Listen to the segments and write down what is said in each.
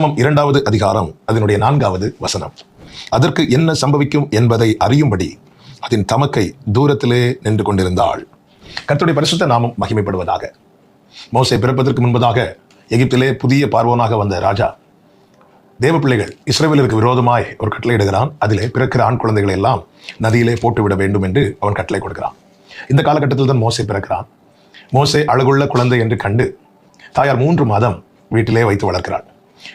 இரண்டாவது அதிகாரம் அதனுடைய 4வது வசனம். அதற்கு என்ன சம்பவிக்கும் என்பதை அறியும்படி அதன் தமக்கை தூரத்திலே நின்று கொண்டிருந்தாள். கர்த்தருடைய பரிசுத்த நாமம் மகிமைப்படுவதாக. மோசே பிறப்பதற்கு முன்பதாக எகிப்திலே புதிய பார்வோனாக வந்த ராஜா தேவ பிள்ளைகள் இஸ்ரவேலருக்கு விரோதமாய் ஒரு கட்டளை இடுகிறான். அதிலே பிறக்கிற ஆண் குழந்தைகளை எல்லாம் நதியிலே போட்டுவிட வேண்டும் என்று அவன் கட்டளை கொடுக்கிறான். இந்த காலகட்டத்தில் தான் மோசே பிறக்கிறான். மோசே அழகுள்ள குழந்தை என்று கண்டு தாயார் 3 மாதம் வீட்டிலே வைத்து வளர்க்கிறாள்.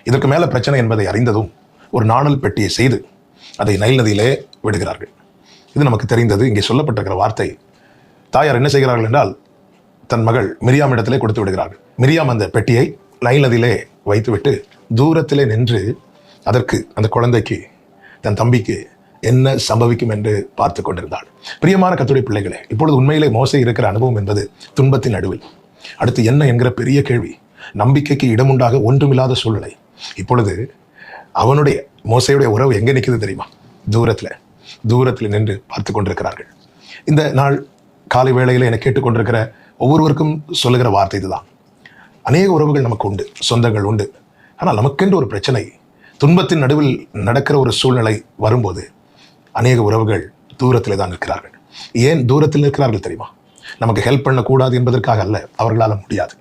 இதற்கு மேல பிரச்சனை என்பதை அறிந்ததும் ஒரு நாணல் பெட்டியை செய்து அதை நைல் நதியிலே விடுகிறார்கள். இது நமக்கு தெரிந்தது. இங்கே சொல்லப்பட்டிருக்கிற வார்த்தை, தாயார் என்ன செய்கிறார்கள் என்றால் தன் மகள் மிரியாம் இடத்திலே கொடுத்து விடுகிறார்கள். மிரியாம் அந்த பெட்டியை நைல் நதியிலே வைத்துவிட்டு தூரத்திலே நின்று அதற்கு, அந்த குழந்தைக்கு, தன் தம்பிக்கு என்ன சம்பவிக்கும் என்று பார்த்து கொண்டிருந்தாள். பிரியமான கர்த்தருடைய பிள்ளைகளே, இப்பொழுது உண்மையிலே மோசே இருக்கிற அனுபவம் என்பது துன்பத்தின் நடுவில். அடுத்து என்ன என்கிற பெரிய கேள்வி, நம்பிக்கைக்கு இடமுண்டாக ஒன்றுமில்லாத சூழ்நிலை. இப்பொழுது அவனுடைய மோசையுடைய உறவு எங்கே நிற்குது தெரியுமா? தூரத்தில் நின்று பார்த்து கொண்டிருக்கிறார்கள். இந்த நாள் காலை வேளையில் என்னை கேட்டுக்கொண்டிருக்கிற ஒவ்வொருவருக்கும் சொல்லுகிற வார்த்தை இதுதான். அநேக உறவுகள் நமக்கு உண்டு, சொந்தங்கள் உண்டு. ஆனால் நமக்கென்று ஒரு பிரச்சனை, துன்பத்தின் நடுவில் நடக்கிற ஒரு சூழ்நிலை வரும்போது அநேக உறவுகள் தூரத்தில் தான் இருக்கிறார்கள். ஏன் தூரத்தில் இருக்கிறார்கள் தெரியுமா? நமக்கு ஹெல்ப் பண்ணக்கூடாது என்பதற்காக அல்ல, அவர்களால் முடியாது.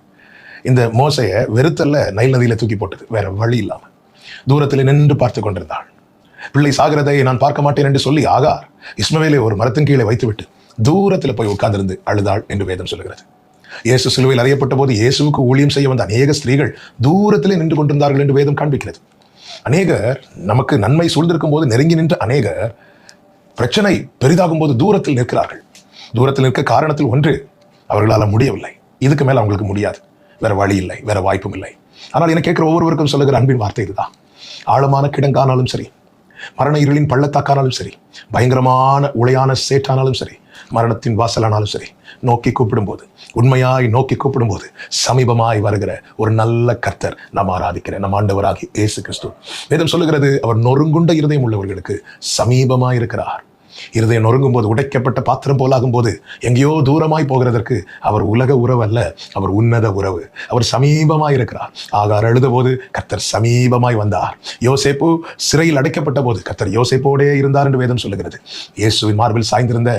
இந்த மோசையை வெறுத்தல்ல நைல் நதியில தூக்கி போட்டது, வேற வழி இல்லாமல் தூரத்தில் நின்று பார்த்து கொண்டிருந்தாள். பிள்ளை சாகிறதை நான் பார்க்க மாட்டேன் என்று சொல்லி ஆகார் இஸ்மவேலை ஒரு மரத்தின் கீழே வைத்துவிட்டு தூரத்தில் போய் உட்கார்ந்திருந்து அழுதாள் என்று வேதம் சொல்கிறது. இயேசு சிலுவையில் அறியப்பட்ட போது இயேசுவுக்கு ஊழியம் செய்ய வந்த அநேக ஸ்திரீகள் தூரத்திலே நின்று கொண்டிருந்தார்கள் என்று வேதம் காண்பிக்கிறது. அநேகர் நமக்கு நன்மை சூழ்ந்திருக்கும் போது நெருங்கி நின்ற அநேகர் பிரச்சனை பெரிதாகும் போது தூரத்தில் நிற்கிறார்கள். தூரத்தில் நிற்க காரணத்தில் ஒன்று, அவர்களால் முடியவில்லை. இதுக்கு மேல அவங்களுக்கு முடியாது, வேற வழி இல்லை, வேற வாய்ப்பும் இல்லை. ஆனால் என்ன கேட்கிற ஒவ்வொருவருக்கும் சொல்லுகிற அன்பின் வார்த்தை இதுதான். ஆழமான கிடங்கானாலும் சரி, மரண இருளின் பள்ளத்தாக்கானாலும் சரி, பயங்கரமான உளையான சேற்றானாலும் சரி, மரணத்தின் வாசலானாலும் சரி, நோக்கி கூப்பிடும்போது, உண்மையாய் நோக்கி கூப்பிடும்போது சமீபமாய் வருகிற ஒரு நல்ல கர்த்தர் நாம் ஆராதிக்கிற நம் ஆண்டவராகி இயேசு கிறிஸ்து. வேதம் சொல்லுகிறது, அவர் நொறுங்குண்ட இருதயம் உள்ளவர்களுக்கு சமீபமாய் இருக்கிறார். இருதயம் நொறுங்கும் போது, உடைக்கப்பட்ட பாத்திரம் போலாகும் போது, எங்கேயோ தூரமாய் போகிறதற்கு அவர் உலக உறவு அல்ல, அவர் உன்னத உறவு. அவர் சமீபமாய் இருக்கிறார். ஆகார் அழுத போது கர்த்தர் சமீபமாய் வந்தார். யோசேப்பு சிறையில் அடைக்கப்பட்ட போது கர்த்தர் யோசேப்போடே இருந்தார் என்று வேதம் சொல்லுகிறது. இயேசுவின் மார்பில் சாய்ந்திருந்த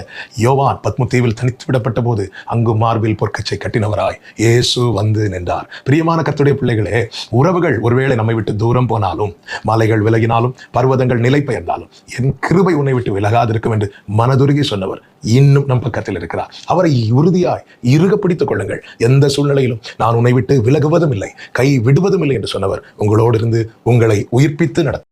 யோவான் பத்மு தீவில் தனித்து விடப்பட்ட போது அங்கு மார்பில் பொற்கச்சை கட்டினவராய் இயேசு வந்து நின்றார். பிரியமான கர்த்தருடைய பிள்ளைகளே, உறவுகள் ஒருவேளை நம்மை விட்டு தூரம் போனாலும், மலைகள் விலகினாலும், பர்வதங்கள் நிலை பெயர்ந்தாலும், என் கிருபை உன்னை விட்டு விலகாதிருக்கும் என்று மனதுருகி சொன்னவர் இன்னும் நம் பக்கத்தில் இருக்கிறார். அவரை உறுதியாய் இறுக பிடித்துக் கொள்ளுங்கள். எந்த சூழ்நிலையிலும் நான் உன்னை விட்டு விலகுவதும் இல்லை, கை விடுவதும் இல்லை என்று சொன்னவர் உங்களோடு இருந்து உங்களை உயிர்ப்பித்து நடத்த